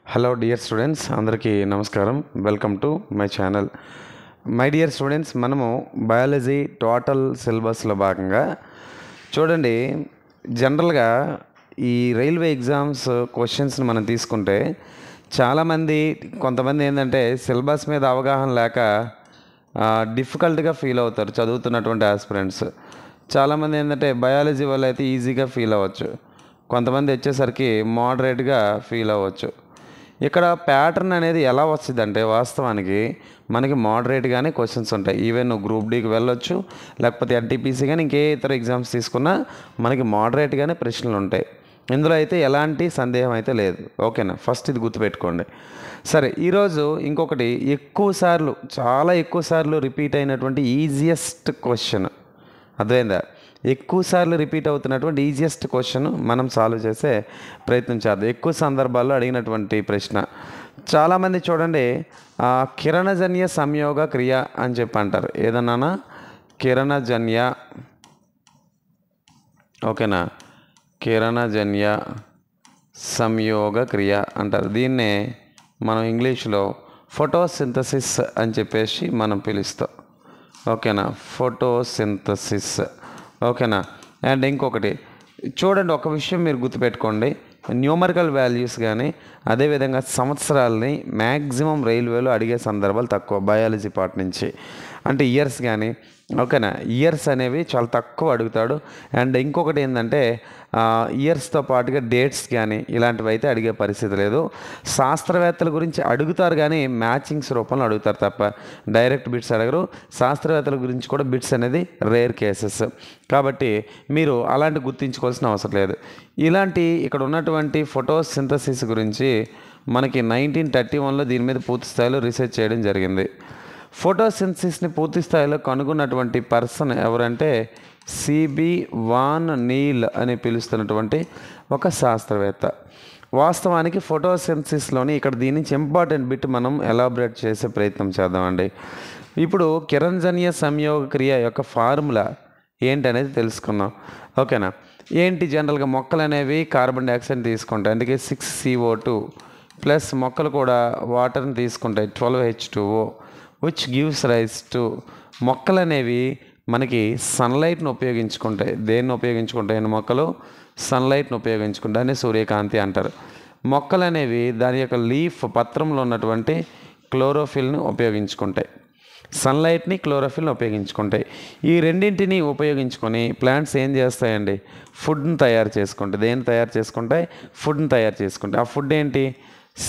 Hello dear students, అందరికీ నమస్కారం. Welcome to my channel. My dear students, మనము biology total సిలబస్లో భాగంగా చూడండి, జనరల్గా ఈ రైల్వే ఎగ్జామ్స్ క్వశ్చన్స్ని మనం తీసుకుంటే కొంతమంది ఏంటంటే సిలబస్ మీద అవగాహన లేక డిఫికల్ట్గా ఫీల్ అవుతారు చదువుతున్నటువంటి ఆస్పిరెంట్స్. చాలామంది ఏంటంటే బయాలజీ వల్ల అయితే ఈజీగా ఫీల్ అవ్వచ్చు, కొంతమంది వచ్చేసరికి మోడరేట్గా ఫీల్ అవ్వచ్చు. ఇక్కడ ప్యాటర్న్ అనేది ఎలా వస్తుందంటే వాస్తవానికి మనకి మోడరేట్గానే క్వశ్చన్స్ ఉంటాయి. ఈవెన్ నువ్వు గ్రూప్ డీకి వెళ్ళొచ్చు, లేకపోతే ఎన్టీపీసీ కానీ ఇంకే ఇతర ఎగ్జామ్స్ తీసుకున్నా మనకి మోడరేట్గానే ప్రశ్నలు ఉంటాయి. ఇందులో అయితే ఎలాంటి సందేహం అయితే లేదు. ఓకేనా, ఫస్ట్ ఇది గుర్తుపెట్టుకోండి. సరే, ఈరోజు ఇంకొకటి చాలా ఎక్కువసార్లు రిపీట్ అయినటువంటి ఈజియెస్ట్ క్వశ్చన్, అర్థమైందా? ఎక్కువసార్లు రిపీట్ అవుతున్నటువంటి ఈజియెస్ట్ క్వశ్చన్ మనం సాల్వ్ చేసే ప్రయత్నం చేద్దాం. ఎక్కువ సందర్భాల్లో అడిగినటువంటి ప్రశ్న. చాలామంది చూడండి, కిరణజన్య సంయోగ క్రియ అని చెప్పి అంటారు. ఏదన్నా కిరణజన్య, ఓకేనా, కిరణజన్య సంయోగ క్రియ అంటారు. దీన్నే మనం ఇంగ్లీష్లో ఫోటోసింథసిస్ అని చెప్పేసి మనం పిలుస్తాం. ఓకేనా, ఫోటోసింథసిస్. ఓకేనా. అండ్ ఇంకొకటి చూడండి, ఒక విషయం మీరు గుర్తుపెట్టుకోండి, న్యూమరికల్ వాల్యూస్ కానీ అదేవిధంగా సంవత్సరాలని మ్యాక్సిమం రైల్వేలో అడిగే సందర్భాలు తక్కువ బయాలజీ పార్ట్ నుంచి. అంటే ఇయర్స్ కానీ, ఓకేనా, ఇయర్స్ అనేవి చాలా తక్కువ అడుగుతాడు. అండ్ ఇంకొకటి ఏంటంటే ఇయర్స్తో పాటుగా డేట్స్ కానీ ఇలాంటివి అయితే అడిగే పరిస్థితి లేదు. శాస్త్రవేత్తల గురించి అడుగుతారు కానీ మ్యాచింగ్స్ రూపంలో అడుగుతారు తప్ప డైరెక్ట్ బిట్స్ అడగరు. శాస్త్రవేత్తల గురించి కూడా బిట్స్ అనేది రేర్ కేసెస్. కాబట్టి మీరు అలాంటి గుర్తించుకోవాల్సిన అవసరం లేదు. ఇలాంటి ఇక్కడ ఉన్నటువంటి ఫోటోసింథసిస్ గురించి మనకి 1931లో దీని మీద పూర్తి స్థాయిలో రీసెర్చ్ చేయడం జరిగింది. ఫోటోసింథసిస్ని పూర్తి స్థాయిలో కనుగొన్నటువంటి పర్సన్ ఎవరంటే సిబి వాన్ నీల్ అని పిలుస్తున్నటువంటి ఒక శాస్త్రవేత్త. వాస్తవానికి ఫోటోసింథసిస్లోని ఇక్కడ దీని నుంచి ఇంపార్టెంట్ బిట్ మనం ఎలాబరేట్ చేసే ప్రయత్నం చేద్దామండి. ఇప్పుడు కిరణజన్య సంయోగ క్రియ యొక్క ఫార్ములా ఏంటనేది తెలుసుకుందాం. ఓకేనా. ఏంటి, జనరల్గా మొక్కలు అనేవి కార్బన్ డైఆక్సైడ్ తీసుకుంటాయి, అందుకే 6CO2 ప్లస్ మొక్కలు కూడా వాటర్ని తీసుకుంటాయి 12H2O, which gives rise to. మొక్కలు అనేవి మనకి సన్లైట్ను ఉపయోగించుకుంటాయి. దేన్ని ఉపయోగించుకుంటాయని మొక్కలు సన్లైట్ను ఉపయోగించుకుంటాయి, అని సూర్యకాంతి అంటారు. మొక్కలు అనేవి దాని యొక్క లీఫ్ పత్రంలో ఉన్నటువంటి క్లోరోఫిల్ని ఉపయోగించుకుంటాయి, సన్లైట్ని క్లోరోఫిల్ని ఉపయోగించుకుంటాయి. ఈ రెండింటిని ఉపయోగించుకొని ప్లాంట్స్ ఏం చేస్తాయండి, ఫుడ్ని తయారు చేసుకుంటాయి. దేన్ని తయారు చేసుకుంటాయి? ఫుడ్ని తయారు చేసుకుంటాయి. ఆ ఫుడ్ ఏంటి?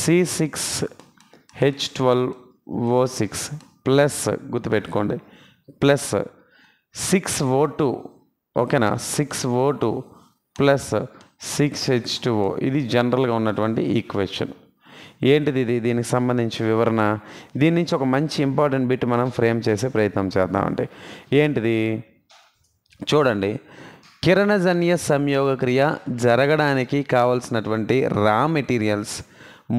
C6H12O6 ప్లస్, గుర్తుపెట్టుకోండి, ప్లస్ 6O2. ఓకేనా, 6O2 ప్లస్ 6H2O. ఇది జనరల్గా ఉన్నటువంటి ఈక్వేషన్. ఏంటిది ఇది? దీనికి సంబంధించి వివరణ. దీని నుంచి ఒక మంచి ఇంపార్టెంట్ బిట్ మనం ఫ్రేమ్ చేసే ప్రయత్నం చేద్దామండి. ఏంటిది చూడండి, కిరణజన్య సంయోగ క్రియ జరగడానికి కావలసినటువంటి రా మెటీరియల్స్,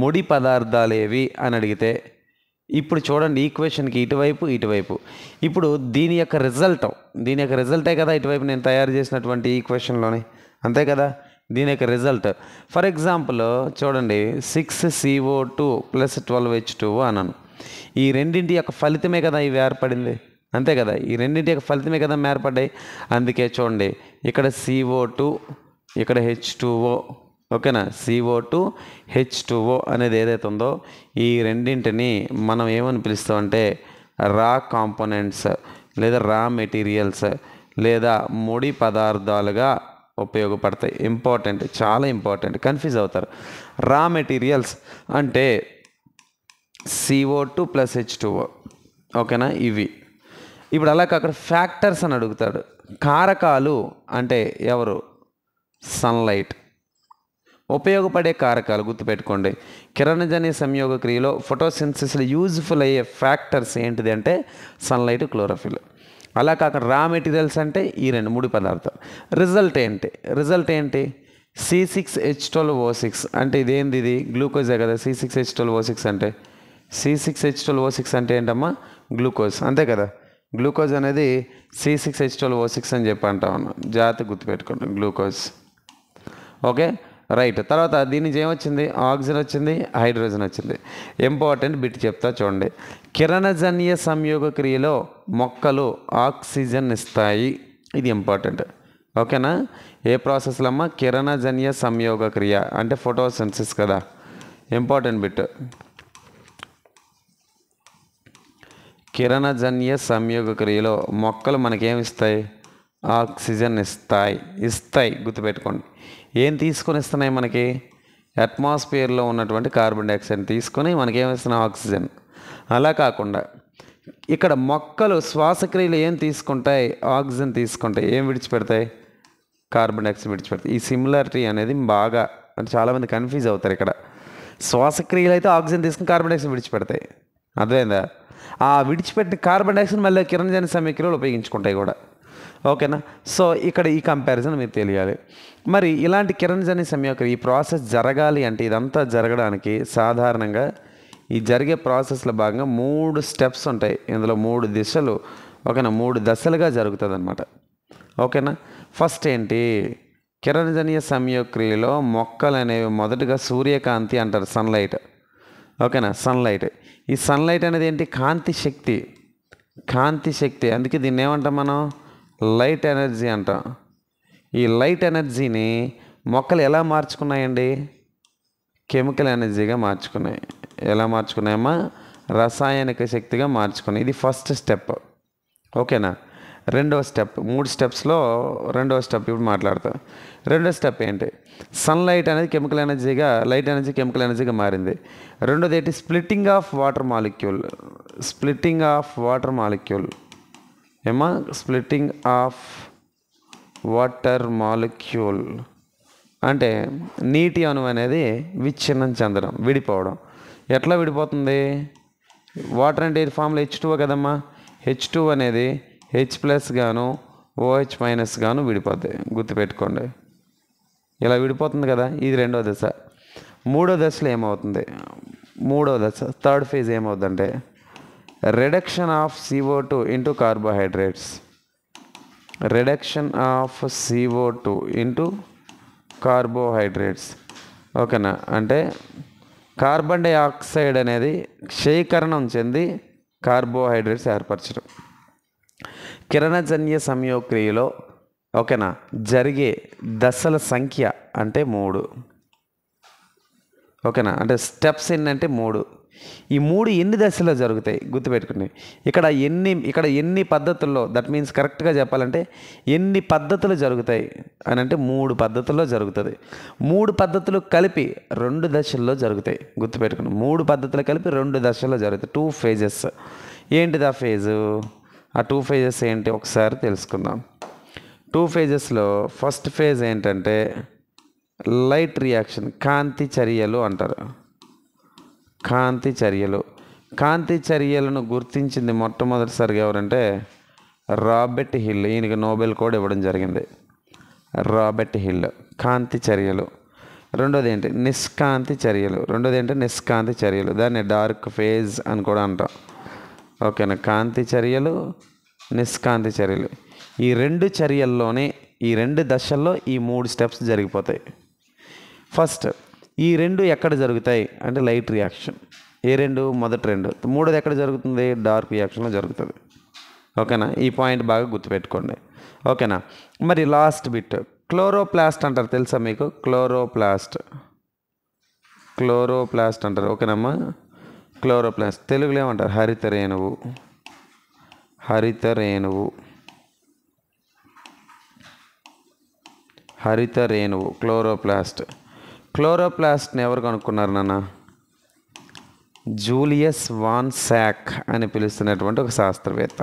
ముడి పదార్థాలు ఏవి అని అడిగితే, ఇప్పుడు చూడండి ఈక్వేషన్కి ఇటువైపు ఇప్పుడు దీని యొక్క రిజల్టే కదా ఇటువైపు నేను తయారు చేసినటువంటి ఈక్వేషన్లోని, అంతే కదా దీని యొక్క రిజల్ట్. ఫర్ ఎగ్జాంపుల్ చూడండి, 6CO2 ప్లస్ 12H2O అన్నాను. ఈ రెండింటి యొక్క ఫలితమే కదా ఇవి ఏర్పడింది, అంతే కదా, ఈ రెండింటి యొక్క ఫలితమే కదా ఏర్పడ్డాయి. అందుకే చూడండి, ఇక్కడ CO2, ఇక్కడ H2O. ఓకేనా, CO2 H2O అనేది ఏదైతే ఉందో ఈ రెండింటిని మనం ఏమని పిలుస్తామంటే రా కాంపోనెంట్స్ లేదా రా మెటీరియల్స్ లేదా ముడి పదార్థాలుగా ఉపయోగపడతాయి. ఇంపార్టెంట్, చాలా ఇంపార్టెంట్, కన్ఫ్యూజ్ అవుతారు. రా మెటీరియల్స్ అంటే CO2 ప్లస్ H2O. ఓకేనా, ఇవి. ఇప్పుడు అలా అక్కడ ఫ్యాక్టర్స్ అని అడుగుతాడు. కారకాలు అంటే ఎవరు? సన్లైట్. ఉపయోగపడే కారకాలు గుర్తుపెట్టుకోండి. కిరణజన్య సంయోగ క్రియలో ఫోటోసింథసిస్లో యూజ్ఫుల్ అయ్యే ఫ్యాక్టర్స్ ఏంటిది అంటే సన్లైట్, క్లోరోఫిల్. అలా కాకుండా రా మెటీరియల్స్ అంటే ఈ రెండు ముడి పదార్థాలు. రిజల్ట్ ఏంటి? C6H12O6 అంటే ఇదేంది? ఇది గ్లూకోజే కదా. C6H12O6 అంటే C6H12O6 అంటే ఏంటమ్మా? గ్లూకోజ్, అంతే కదా. గ్లూకోజ్ అనేది C6H12O6 అని చెప్పి అంటా ఉన్నాం. జాగ్రత్తగా గుర్తుపెట్టుకోండి, గ్లూకోజ్. ఓకే. రైట్. తర్వాత దీని నుంచి ఏమొచ్చింది? ఆక్సిజన్ వచ్చింది, హైడ్రోజన్ వచ్చింది. ఇంపార్టెంట్ బిట్ చెప్తా చూడండి. కిరణజన్య సంయోగ క్రియలో మొక్కలు ఆక్సిజన్ ఇస్తాయి. ఇది ఇంపార్టెంట్. ఓకేనా? ఏ ప్రాసెస్లో అమ్మా? కిరణజన్య సంయోగ క్రియ అంటే ఫోటోసింథసిస్ కదా. Important bit. కిరణజన్య సంయోగ క్రియలో మొక్కలు మనకేమిస్తాయి? ఆక్సిజన్ ఇస్తాయి. గుర్తుపెట్టుకోండి. ఏం తీసుకొని ఇస్తున్నాయి మనకి? అట్మాస్ఫియర్లో ఉన్నటువంటి కార్బన్ డైఆక్సైడ్ తీసుకొని మనకేమిస్తున్నాయి? ఆక్సిజన్. అలా కాకుండా ఇక్కడ మొక్కలు శ్వాసక్రియలు ఏం తీసుకుంటాయి? ఆక్సిజన్ తీసుకుంటాయి. ఏం విడిచిపెడతాయి? Carbon dioxide విడిచిపెడతాయి. ఈ సిమిలారిటీ అనేది బాగా అంటే చాలామంది కన్ఫ్యూజ్ అవుతారు ఇక్కడ. శ్వాసక్రియలు అయితే ఆక్సిజన్ తీసుకుని కార్బన్ డైఆక్సైడ్ విడిచిపెడతాయి. అర్థమైందా? ఆ విడిచిపెట్టిన కార్బన్ డైఆక్సైడ్ మళ్ళీ కిరణజన్య సంయోగక్రియలో ఉపయోగించుకుంటాయి కూడా. ఓకేనా? సో ఇక్కడ ఈ కంపారిజన్ మీరు తెలియాలి. మరి ఇలాంటి కిరణజన్య సంయోగక్రియ ఈ ప్రాసెస్ జరగాలి అంటే ఇదంతా జరగడానికి సాధారణంగా ఈ జరిగే ప్రాసెస్లో భాగంగా 3 స్టెప్స్ ఉంటాయి. ఇందులో 3 దిశలు. ఓకేనా? 3 దశలుగా జరుగుతుంది అనమాట. ఓకేనా? ఫస్ట్ ఏంటి? కిరణజన్య సంయోగక్రియలో మొక్కలు అనేవి మొదటగా సూర్యకాంతి అంటారు, సన్లైట్. ఓకేనా? సన్లైట్. ఈ సన్లైట్ అనేది ఏంటి? కాంతి శక్తి. అందుకే దీన్ని ఏమంటాం మనం? లైట్ ఎనర్జీ అంటాం. ఈ లైట్ ఎనర్జీని మొక్కలు ఎలా మార్చుకున్నాయండి? కెమికల్ ఎనర్జీగా మార్చుకున్నాయి. ఎలా మార్చుకున్నాయమ్మా? రసాయనిక శక్తిగా మార్చుకున్నాయి. ఇది ఫస్ట్ స్టెప్. ఓకేనా? రెండవ స్టెప్. 3 స్టెప్స్లో రెండవ స్టెప్ ఇప్పుడు మాట్లాడతాం. రెండో స్టెప్ ఏంటి? సన్లైట్ అనేది లైట్ ఎనర్జీ కెమికల్ ఎనర్జీగా మారింది. రెండోది ఏంటి? Splitting of water molecule. ఏమా? స్ప్లిట్టింగ్ ఆఫ్ వాటర్ మాలిక్యూల్ అంటే నీటి అణువు అనేది విచ్ఛిన్నం చెందడం, విడిపోవడం. ఎట్లా విడిపోతుంది? వాటర్ అంటే ఫామ్లో H2O కదమ్మా. H2 అనేది H+ గాను OH- గాను విడిపోద్ది. గుర్తుపెట్టుకోండి. ఇలా విడిపోతుంది కదా. ఇది రెండో దశ. మూడో దశలో ఏమవుతుంది? థర్డ్ ఫేజ్ ఏమవుతుందంటే reduction of CO2 into carbohydrates. ఓకేనా? అంటే కార్బన్ డైఆక్సైడ్ అనేది క్షయీకరణం చెంది కార్బోహైడ్రేట్స్ ఏర్పరచడం. కిరణజన్య సంయోగక్రియలో ఓకేనా జరిగే దశల సంఖ్య అంటే 3. ఓకేనా? అంటే స్టెప్స్ ఏంటంటే 3. ఈ 3 ఎన్ని దశల్లో జరుగుతాయి? గుర్తుపెట్టుకోండి. ఇక్కడ ఎన్ని పద్ధతుల్లో, దట్ మీన్స్ కరెక్ట్గా చెప్పాలంటే ఎన్ని పద్ధతులు జరుగుతాయి అని అంటే 3 పద్ధతుల్లో జరుగుతుంది. 3 పద్ధతులు కలిపి 2 దశల్లో జరుగుతాయి. గుర్తుపెట్టుకోండి. 3 పద్ధతులు కలిపి 2 దశల్లో జరుగుతాయి. 2 phases. ఏంటిది ఆ ఫేజు? ఆ 2 phases ఏంటి ఒకసారి తెలుసుకుందాం. 2 phases-లో ఫస్ట్ ఫేజ్ ఏంటంటే లైట్ రియాక్షన్, కాంతి చర్యలు అంటారు. కాంతి చర్యలను గుర్తించింది మొట్టమొదటిసారిగా ఎవరంటే రాబర్ట్ హిల్. ఈయనకి నోబెల్ కూడా ఇవ్వడం జరిగింది. Robert hill. కాంతి చర్యలు. రెండోది ఏంటి? నిష్కాంతి చర్యలు. దాన్ని డార్క్ ఫేజ్ అని కూడా అంటాం. ఓకేనా? కాంతి చర్యలు, నిష్కాంతి చర్యలు. ఈ 2 చర్యల్లోనే ఈ 2 దశల్లో ఈ 3 స్టెప్స్ జరిగిపోతాయి. ఫస్ట్ ఈ 2 ఎక్కడ జరుగుతాయి అంటే లైట్ రియాక్షన్. ఏ 2? మొదటి 2. మూడోది ఎక్కడ జరుగుతుంది? డార్క్ రియాక్షన్లో జరుగుతుంది. ఓకేనా? ఈ పాయింట్ బాగా గుర్తుపెట్టుకోండి. ఓకేనా? మరి లాస్ట్ బిట్ క్లోరోప్లాస్ట్ అంటారు. తెలుసా మీకు? క్లోరోప్లాస్ట్ అంటారు. ఓకేనమ్మా? క్లోరోప్లాస్ట్ తెలుగులో ఏమంటారు? హరిత రేణువు క్లోరోప్లాస్ట్ని ఎవరు కనుక్కున్నారు నాన్న? జూలియస్ వాన్ శాక్ అని పిలుస్తున్నటువంటి ఒక శాస్త్రవేత్త.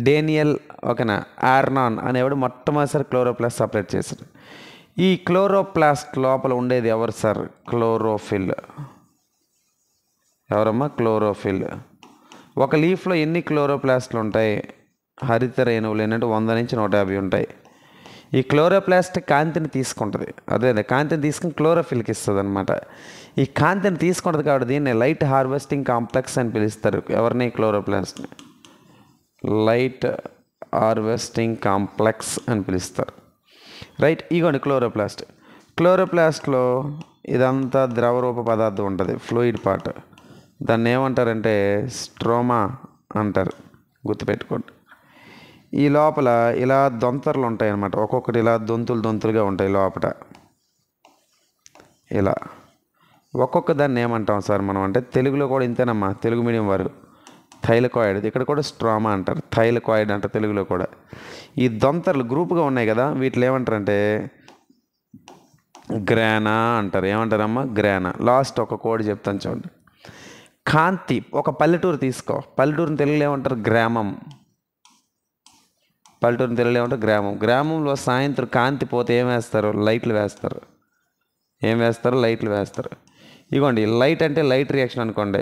డేనియల్ ఓకేనా ఆర్నాన్ అనేవాడు మొట్టమొదటిసారి క్లోరోప్లాస్ట్ సపరేట్ చేశాడు. ఈ క్లోరోప్లాస్ట్ లోపల ఉండేది ఎవరు సార్? క్లోరోఫిల్. ఎవరమ్మా? క్లోరోఫిల్. ఒక లీఫ్లో ఎన్ని క్లోరోప్లాస్ట్లు ఉంటాయి? హరిత రేణువులు ఏంటంటే 100 నుంచి 150 ఉంటాయి. ఈ క్లోరోప్లాస్ట్ కాంతిని తీసుకుంటుంది. అదే కాంతిని తీసుకుని క్లోరోఫిల్కి ఇస్తుంది అనమాట. ఈ కాంతిని తీసుకుంటుంది కాబట్టి దీన్ని లైట్ హార్వెస్టింగ్ కాంప్లెక్స్ అని పిలుస్తారు. ఎవరిని? క్లోరోప్లాస్ట్ని లైట్ హార్వెస్టింగ్ కాంప్లెక్స్ అని పిలుస్తారు. రైట్. ఇగోండి క్లోరోప్లాస్ట్లో ఇదంతా ద్రవరూప పదార్థం ఉంటుంది, ఫ్లూయిడ్ పార్ట్. దాన్ని ఏమంటారంటే స్ట్రోమా అంటారు, గుర్తుపెట్టుకోండి. ఈ లోపల ఇలా దొంతర్లు ఉంటాయి అన్నమాట, ఒక్కొక్కటి ఇలా దొంతులుగా ఉంటాయి లోపల. ఇలా ఒక్కొక్క దాన్ని ఏమంటాం సార్ మనం అంటే తెలుగులో కూడా ఇంతేనమ్మా, తెలుగు మీడియం వారు థైలకాయిడ్, ఇక్కడ కూడా స్ట్రోమా అంటారు, థైలకాయిడ్ అంటారు తెలుగులో కూడా. ఈ దొంతర్లు గ్రూప్గా ఉన్నాయి కదా, వీటిలో ఏమంటారంటే గ్రానా అంటారు. ఏమంటారమ్మా? గ్రానా. లాస్ట్ ఒక కోడ్ చెప్తాను చూడండి. కాంతి, ఒక పల్లెటూరు తీసుకో, పల్లెటూరుని తెలుగులో ఏమంటారు? గ్రామం. పల్లెటూరుని తెలుగులో ఏమంటారు? గ్రామం. గ్రామంలో సాయంత్రం కాంతి పోతే ఏం వేస్తారు? లైట్లు వేస్తారు. ఏం వేస్తారు? లైట్లు వేస్తారు. ఇగోండి, లైట్ అంటే లైట్ రియాక్షన్ అనుకోండి.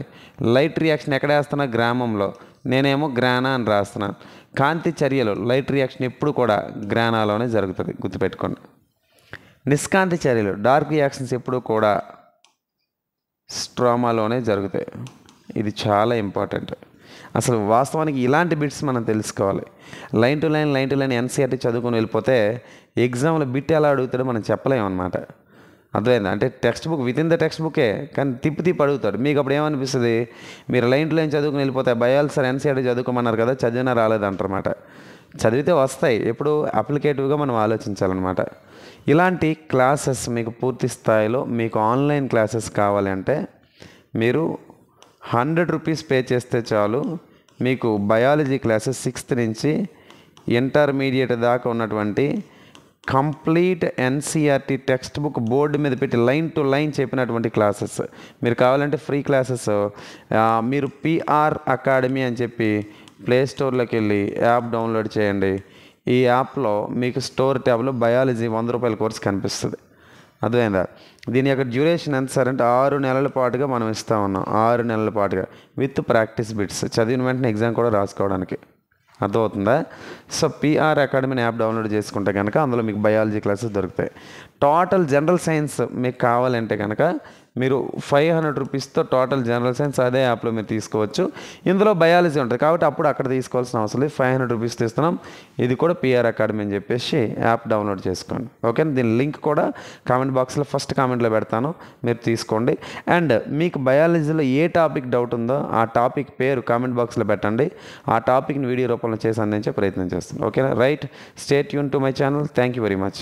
లైట్ రియాక్షన్ ఎక్కడ వేస్తున్నా? గ్రామంలో. నేనేమో గ్రానా అని రాస్తున్నాను. కాంతి చర్యలు, లైట్ రియాక్షన్ ఎప్పుడు కూడా గ్రానాలోనే జరుగుతుంది, గుర్తుపెట్టుకోండి. నిష్కాంతి చర్యలు, డార్క్ రియాక్షన్స్ ఎప్పుడు కూడా స్ట్రోమాలోనే జరుగుతాయి. ఇది చాలా ఇంపార్టెంట్. అసలు వాస్తవానికి ఇలాంటి బిట్స్ మనం తెలుసుకోవాలి. లైన్ టు లైన్ ఎన్సీఆర్టీ చదువుకొని వెళ్ళిపోతే ఎగ్జామ్లో బిట్ ఎలా అడుగుతాడో మనం చెప్పలేము అనమాట. అర్థమైంది? అంటే textbook with in the text బుకే, కానీ తిప్పి అడుగుతాడు. మీకు అప్పుడు ఏమనిపిస్తుంది? మీరు లైన్ టు లైన్ చదువుకుని వెళ్ళిపోతే బయాలజీ సార్ ఎన్సీఆర్టీ చదువుకోమన్నారు కదా, చదివినా రాలేదంటారన్నమాట. చదివితే వస్తాయి, ఎప్పుడు అప్లికేటివ్గా మనం ఆలోచించాలన్నమాట. ఇలాంటి క్లాసెస్ మీకు పూర్తి స్థాయిలో మీకు ఆన్లైన్ క్లాసెస్ కావాలంటే మీరు 100 రూపీస్ పే చేస్తే చాలు. మీకు బయాలజీ క్లాసెస్ 6th నుంచి ఇంటర్మీడియట్ దాకా ఉన్నటువంటి complete NCERT text book board మీద పెట్టి లైన్ టు లైన్ చెప్పినటువంటి క్లాసెస్ మీరు కావాలంటే ఫ్రీ క్లాసెస్. మీరు పిఆర్ అకాడమీ అని చెప్పి ప్లే స్టోర్లోకి వెళ్ళి యాప్ డౌన్లోడ్ చేయండి. ఈ యాప్లో మీకు స్టోర్ ట్యాబ్లో బయాలజీ 100 రూపాయల కోర్స్ కనిపిస్తుంది. అర్థమైందా? దీని యొక్క డ్యూరేషన్ ఎంత సార్ అంటే 6 నెలల పాటుగా మనం ఇస్తూ ఉన్నాం. 6 నెలల పాటుగా విత్ ప్రాక్టీస్ బిట్స్, చదివిన వెంటనే ఎగ్జామ్ కూడా రాసుకోవడానికి. అర్థమవుతుందా? సో పిఆర్ అకాడమీని యాప్ డౌన్లోడ్ చేసుకుంటే కనుక అందులో మీకు బయాలజీ క్లాసెస్ దొరుకుతాయి. టోటల్ జనరల్ సైన్స్ మీకు కావాలంటే కనుక మీరు 500 రూపీస్తో టోటల్ జనరల్ సైన్స్ అదే యాప్లో మీరు తీసుకోవచ్చు. ఇందులో బయాలజీ ఉంటుంది కాబట్టి అప్పుడు అక్కడ తీసుకోవాల్సిన అవసరం లేదు. 500 రూపీస్ తీస్తున్నాం. ఇది కూడా పిఆర్ అకాడమీ అని చెప్పేసి యాప్ డౌన్లోడ్ చేసుకోండి. ఓకే, దీని లింక్ కూడా కామెంట్ బాక్స్లో ఫస్ట్ కామెంట్లో పెడతాను, మీరు తీసుకోండి. అండ్ మీకు బయాలజీలో ఏ టాపిక్ డౌట్ ఉందో ఆ టాపిక్ పేరు కామెంట్ బాక్స్లో పెట్టండి. ఆ టాపిక్ని వీడియో రూపంలో చేసి అందించే ప్రయత్నం చేస్తాను. ఓకేనా? Right, stay tune to my channel. Thank you very much.